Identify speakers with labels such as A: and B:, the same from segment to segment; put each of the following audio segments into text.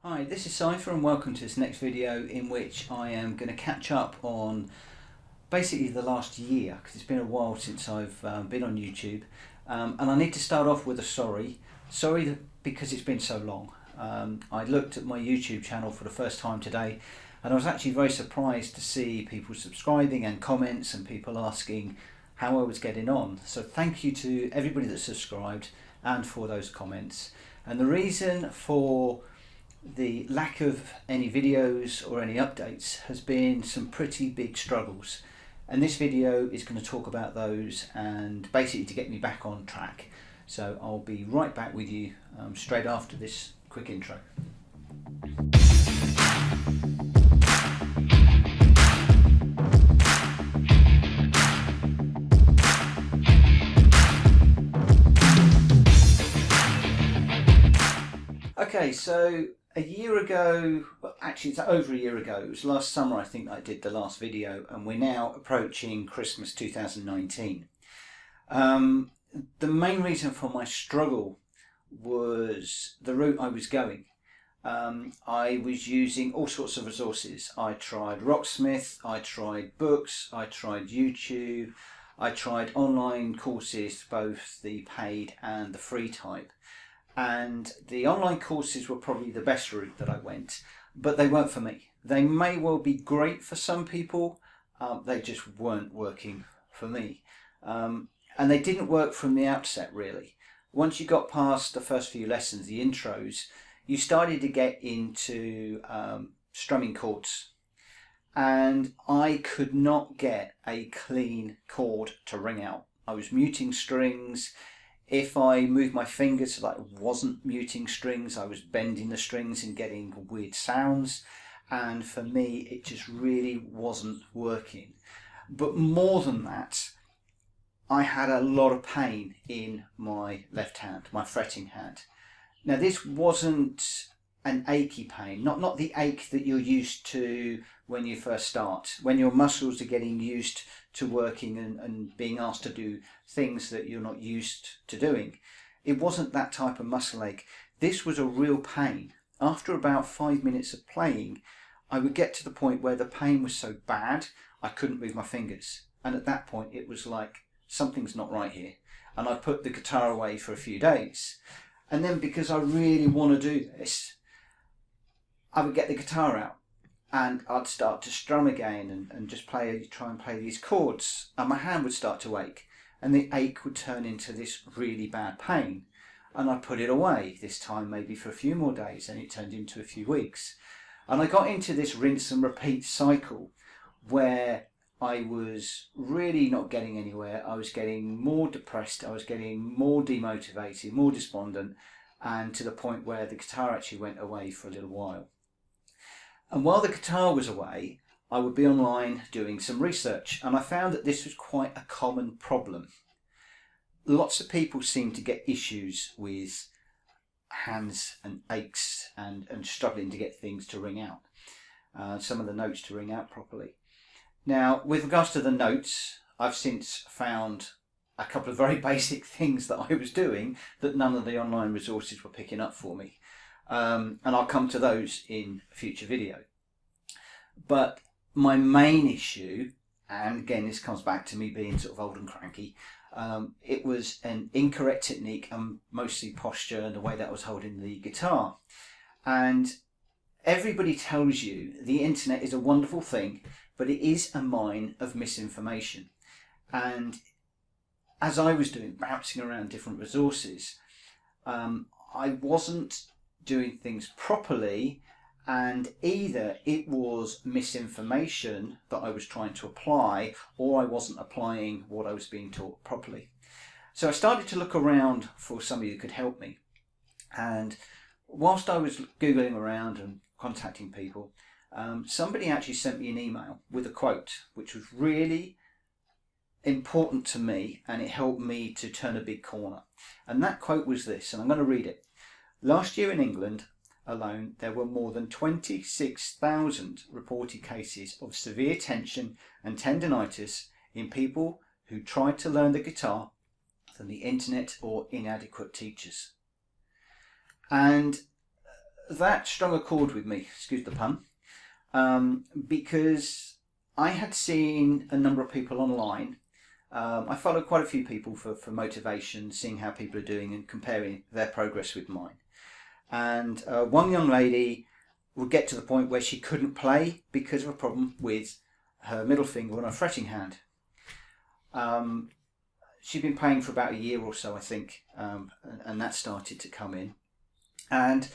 A: Hi, this is Cypher and welcome to this next video in which I am going to catch up on basically the last year, because it's been a while since I've been on YouTube, and I need to start off with a sorry because it's been so long. I looked at my YouTube channel for the first time today and I was actually very surprised to see people subscribing and comments and people asking how I was getting on. So thank you to everybody that subscribed and for those comments. And the reason for the lack of any videos or any updates has been some pretty big struggles, and this video is going to talk about those and basically to get me back on track. So I'll be right back with you straight after this quick intro. Okay, so a year ago, well actually it's over a year ago, it was last summer I think I did the last video, and we're now approaching Christmas 2019. The main reason for my struggle was the route I was going. I was using all sorts of resources. I tried Rocksmith, I tried books, I tried YouTube, I tried online courses, both the paid and the free type. And the online courses were probably the best route that I went, but they weren't for me. They may well be great for some people, they just weren't working for me. And they didn't work from the outset really. Once you got past the first few lessons, the intros, you started to get into strumming chords. And I could not get a clean chord to ring out. I was muting strings. If I moved my fingers so that I wasn't muting strings, I was bending the strings and getting weird sounds. And for me, it just really wasn't working. But more than that, I had a lot of pain in my left hand, my fretting hand. Now this wasn't an achy pain, not the ache that you're used to when you first start, when your muscles are getting used to working and being asked to do things that you're not used to doing. It wasn't that type of muscle ache. This was a real pain. After about 5 minutes of playing, I would get to the point where the pain was so bad I couldn't move my fingers, and at that point it was like, something's not right here. And I put the guitar away for a few days, and then because I really want to do this, I would get the guitar out and I'd start to strum again and just try and play these chords, and my hand would start to ache, and the ache would turn into this really bad pain, and I'd put it away, this time maybe for a few more days, and it turned into a few weeks. And I got into this rinse and repeat cycle where I was really not getting anywhere. I was getting more depressed, I was getting more demotivated, more despondent, and to the point where the guitar actually went away for a little while. And while the guitar was away, I would be online doing some research, and I found that this was quite a common problem. Lots of people seem to get issues with hands and aches and struggling to get things to ring out, some of the notes to ring out properly. Now, with regards to the notes, I've since found a couple of very basic things that I was doing that none of the online resources were picking up for me. And I'll come to those in a future video. But my main issue, and again this comes back to me being sort of old and cranky, it was an incorrect technique and mostly posture and the way that I was holding the guitar. And everybody tells you the internet is a wonderful thing, but it is a mine of misinformation. And as I was doing, bouncing around different resources, I wasn't doing things properly, and either it was misinformation that I was trying to apply, or I wasn't applying what I was being taught properly. So I started to look around for somebody who could help me, and whilst I was Googling around and contacting people, somebody actually sent me an email with a quote which was really important to me, and it helped me to turn a big corner. And that quote was this, and I'm going to read it. Last year in England alone, there were more than 26,000 reported cases of severe tension and tendinitis in people who tried to learn the guitar from the internet or inadequate teachers. And that strung a chord with me, excuse the pun, because I had seen a number of people online. I followed quite a few people for motivation, seeing how people are doing and comparing their progress with mine. And one young lady would get to the point where she couldn't play because of a problem with her middle finger on her fretting hand. She'd been playing for about a year or so, I think, and that started to come in. And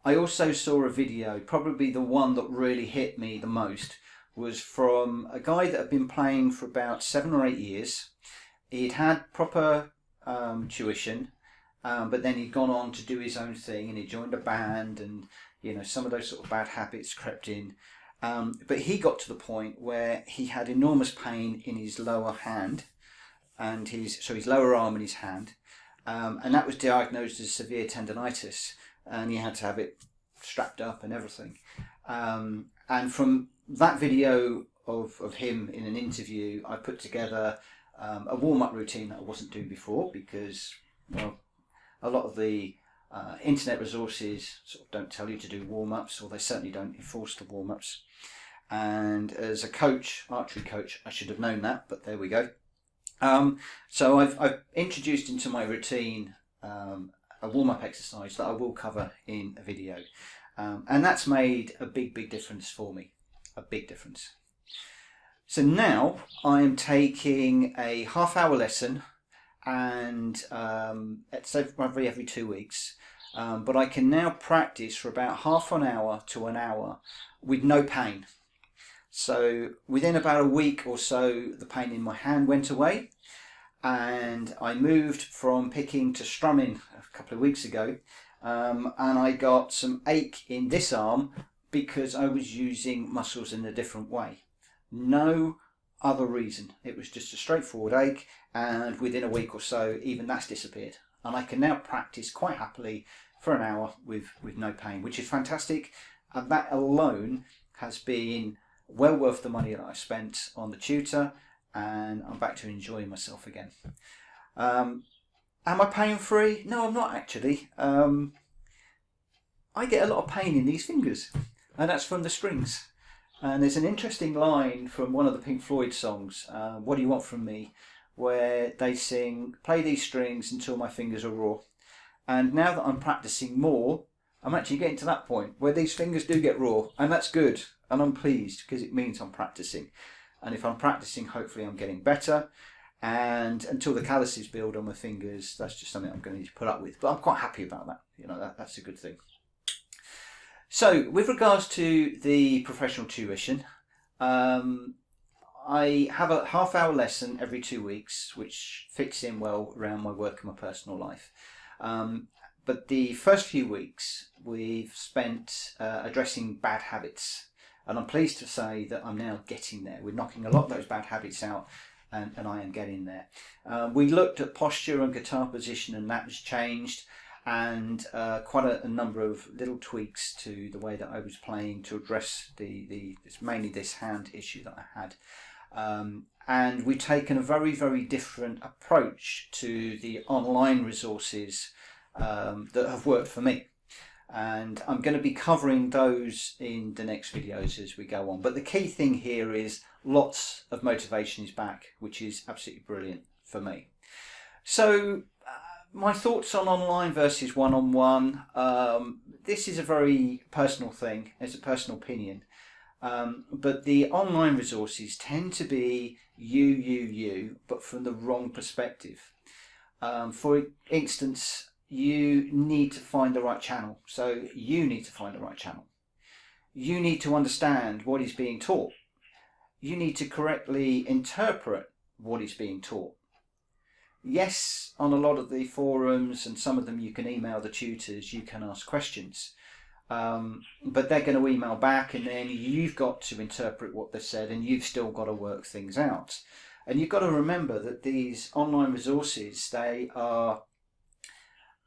A: I also saw a video, probably the one that really hit me the most, was from a guy that had been playing for about 7 or 8 years. He'd had proper tuition, but then he'd gone on to do his own thing, and he joined a band, and some of those sort of bad habits crept in. But he got to the point where he had enormous pain in his lower hand, and his lower arm and his hand, and that was diagnosed as severe tendonitis, and he had to have it strapped up and everything. And from that video of him in an interview, I put together a warm-up routine that I wasn't doing before, because, well, a lot of the internet resources sort of don't tell you to do warm-ups, or they certainly don't enforce the warm-ups. And as a coach, archery coach, I should have known that, but there we go. So I've introduced into my routine a warm-up exercise that I will cover in a video, and that's made a big difference for me, a big difference. So now I am taking a half-hour lesson, and it's every 2 weeks, but I can now practice for about half an hour to an hour with no pain. So within about a week or so, the pain in my hand went away, and I moved from picking to strumming a couple of weeks ago, and I got some ache in this arm because I was using muscles in a different way. No other reason. It was just a straightforward ache, and within a week or so, even that's disappeared. And I can now practice quite happily for an hour with no pain, which is fantastic. And that alone has been well worth the money that I spent on the tutor, and I'm back to enjoying myself again. Am I pain free? No, I'm not actually. I get a lot of pain in these fingers, and that's from the strings. And there's an interesting line from one of the Pink Floyd songs, What Do You Want From Me, where they sing, play these strings until my fingers are raw. And now that I'm practicing more, I'm actually getting to that point where these fingers do get raw, and that's good, and I'm pleased because it means I'm practicing. And if I'm practicing, hopefully I'm getting better, and until the calluses build on my fingers, that's just something I'm going to need to put up with. But I'm quite happy about that. That's a good thing. So with regards to the professional tuition, I have a half-hour lesson every 2 weeks, which fits in well around my work and my personal life. But the first few weeks we've spent addressing bad habits, and I'm pleased to say that I'm now getting there. We're knocking a lot of those bad habits out, and I am getting there. We looked at posture and guitar position, and that was changed, and quite a number of little tweaks to the way that I was playing to address it's mainly this hand issue that I had. And we've taken a very different approach to the online resources that have worked for me, and I'm going to be covering those in the next videos as we go on. But the key thing here is lots of motivation is back, which is absolutely brilliant for me. So my thoughts on online versus one-on-one. This is a very personal thing. It's a personal opinion. But the online resources tend to be you, but from the wrong perspective. For instance, you need to find the right channel. So you need to find the right channel. You need to understand what is being taught. You need to correctly interpret what is being taught. Yes, on a lot of the forums, and some of them you can email the tutors, you can ask questions. But they're going to email back, and then you've got to interpret what they've said, and you've still got to work things out. And you've got to remember that these online resources, they are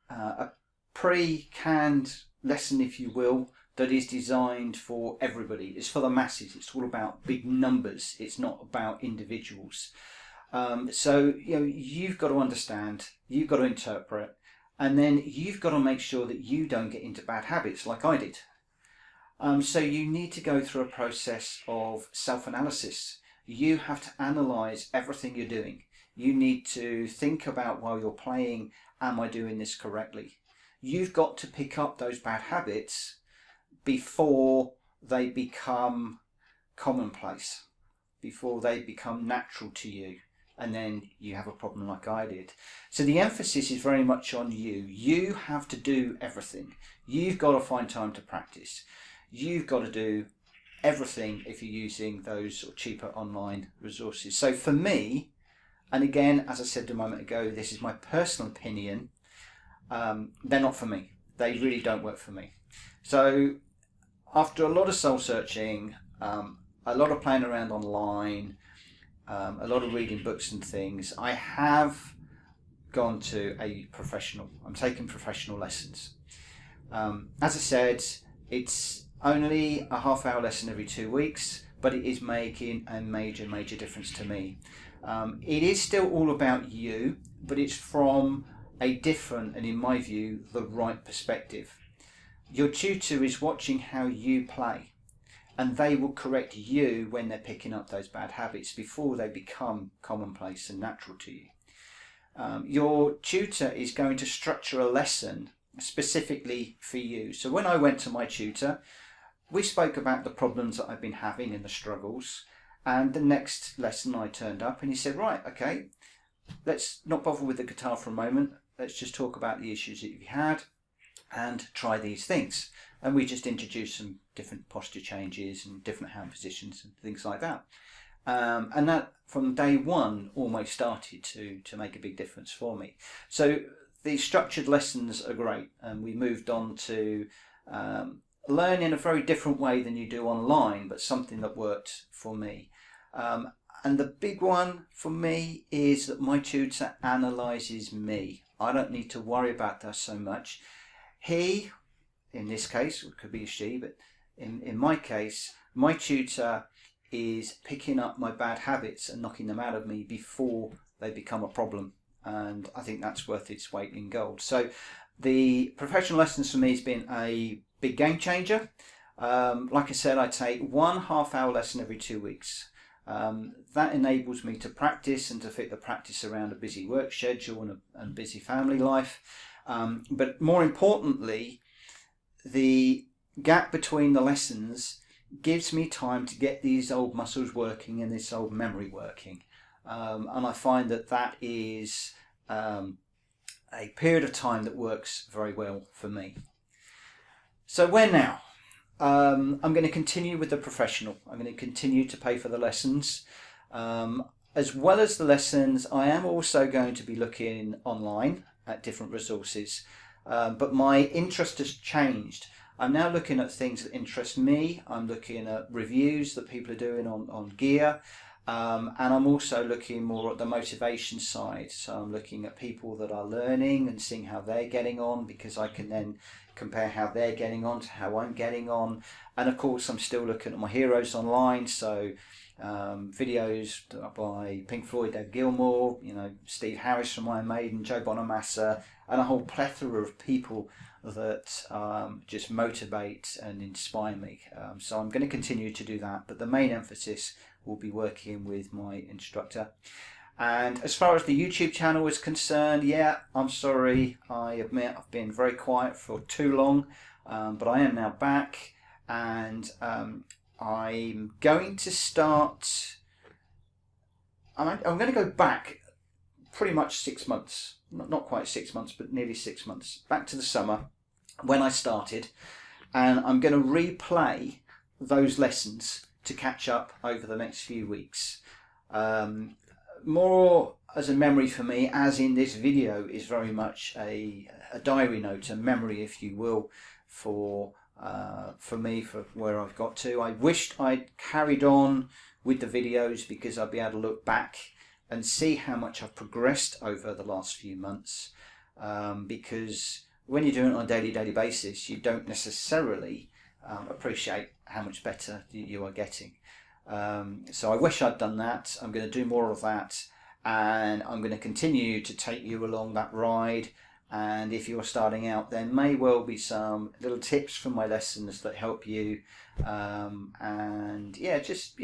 A: a pre-canned lesson, if you will, that is designed for everybody. It's for the masses. It's all about big numbers. It's not about individuals. So you've got to understand, you've got to interpret, And then you've got to make sure that you don't get into bad habits like I did. So you need to go through a process of self-analysis. You have to analyze everything you're doing. You need to think about, while you're playing, am I doing this correctly? You've got to pick up those bad habits before they become commonplace, before they become natural to you, and then you have a problem like I did. So the emphasis is very much on you. You have to do everything. You've got to find time to practice. You've got to do everything if you're using those sort of cheaper online resources. So for me, and again, as I said a moment ago, this is my personal opinion, they're not for me. They really don't work for me. So after a lot of soul searching, a lot of playing around online, a lot of reading books and things, I have gone to a professional. I'm taking professional lessons. As I said, it's only a half-hour lesson every 2 weeks, but it is making a major difference to me. It is still all about you, but it's from a different, and in my view, the right perspective. Your tutor is watching how you play, and they will correct you when they're picking up those bad habits before they become commonplace and natural to you. Your tutor is going to structure a lesson specifically for you. So when I went to my tutor, we spoke about the problems that I've been having and the struggles, and the next lesson I turned up and he said, right, okay, let's not bother with the guitar for a moment, let's just talk about the issues that you've had and try these things. And we just introduced some different posture changes and different hand positions and things like that. And that from day one almost started to make a big difference for me. So the structured lessons are great, and we moved on to learn in a very different way than you do online, but something that worked for me. And the big one for me is that my tutor analyses me. I don't need to worry about that so much. He, in this case, it could be a she, but in my case, my tutor is picking up my bad habits and knocking them out of me before they become a problem. And I think that's worth its weight in gold. So the professional lessons for me has been a big game changer. Like I said, I take 1 half-hour lesson every 2 weeks. That enables me to practice and to fit the practice around a busy work schedule and busy family life. But more importantly, the gap between the lessons gives me time to get these old muscles working and this old memory working. And I find that that is a period of time that works very well for me. So where now? I'm going to continue with the professional. I'm going to continue to pay for the lessons. As well as the lessons, I am also going to be looking online at different resources. But my interest has changed. I'm now looking at things that interest me. I'm looking at reviews that people are doing on gear. And I'm also looking more at the motivation side. So I'm looking at people that are learning and seeing how they're getting on, because I can then compare how they're getting on to how I'm getting on. And of course, I'm still looking at my heroes online. So videos by Pink Floyd, Dave Gilmour, Steve Harris from Iron Maiden, Joe Bonamassa, and a whole plethora of people that just motivate and inspire me. So I'm going to continue to do that, but the main emphasis will be working with my instructor. And as far as the YouTube channel is concerned, yeah, I'm sorry, I admit I've been very quiet for too long, but I am now back, and I'm going to start, I'm going to go back pretty much 6 months, not quite 6 months, but nearly 6 months, back to the summer when I started, and I'm going to replay those lessons to catch up over the next few weeks. More as a memory for me, as in this video is very much a diary note, a memory, if you will, for me, for where I've got to. I wished I'd carried on with the videos, because I'd be able to look back and see how much I've progressed over the last few months, because when you're doing it on a daily basis, you don't necessarily appreciate how much better you are getting. So I wish I'd done that. I'm going to do more of that, and I'm going to continue to take you along that ride And if you're starting out, there may well be some little tips from my lessons that help you. And yeah, just,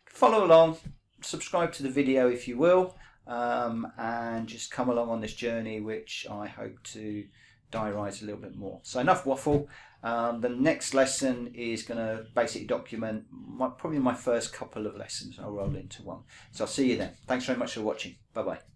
A: follow along, subscribe to the video if you will, and just come along on this journey, which I hope to diarise a little bit more. So enough waffle. The next lesson is going to basically document probably my first couple of lessons. I'll roll into one. So I'll see you then. Thanks very much for watching. Bye bye.